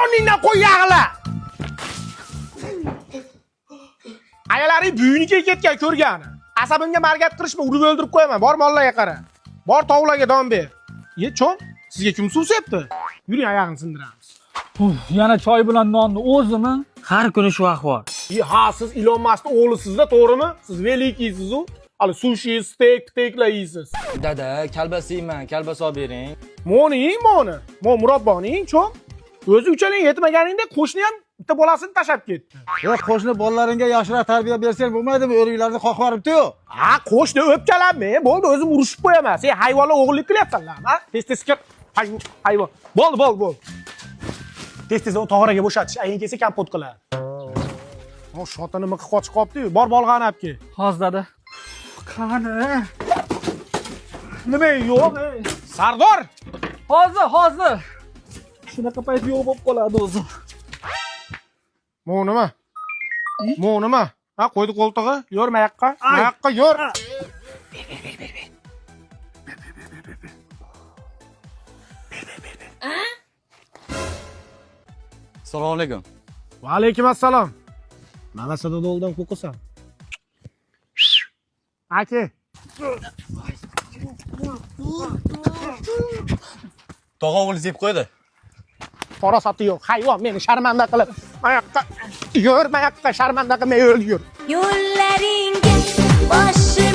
O'rningdan qo'y yag'la. Ayalaring buyiniga ketgan ko'rgani. Asabimga margat qilishma, urib o'ldirib qo'yaman. Bor mollarga qara. Bor tovlarga don ber. Cho'ng, sizga kim suv sepdi? Yuring, oyog'ini sindiramiz. Yana choy bilan nonni o'zimi? Har kuni shu ahvol. Ha, siz Elon Muskning o'g'lisiz-da, to'g'rimi? Siz velikiysiz-ku. Hali sushi, steaklar yeysiz. Dada, kalbasa yeyman, kalbasa olib bering. Mo'ning, Mo murabboning, cho'ng. O'zi uchaling yetmaganingda qo'shni ham bitta bolasini tashab ketdi. Yo'q, qo'shni bolalaringga yaxshiroq tarbiya bersang bo'lmaydimi? O'riklarni qoqvoribdi-yu. Ha, qo'shni o'pkalanma, bo'ldi, o'zim urushib qo'yaman. Sen hayvonlar o'g'irlik qilyapsanlar, ha? Tez kir. Hayvon. Bo'ldi. Tez tog'oraga bo'shatish, ayin kelsa kompot qiladi. O, shotini miqi qochib qolibdi-yu. Bor bolg'ani olib kel. Hozir dada. Qani? Nima yo'q? Sardor! Hozir. Shunaqa payt yo'q bo'lib qoladi o'zi. Mo nima? Ha, qo'ydi qo'ltig'i. Yur mayaqqa. Mayaqqa yur. Assalomu alaykum. Va alaykum assalom. Mana sadodoldan qo'qisan. Aka. Tog'a o'g'li zeb qo'ydi. Farosati yo'q. Hayvon meni sharmanda qilib. Mayaqqa. Yur mayaqqa sharmanda qilmay o'l yur. Yo'llaringga boshim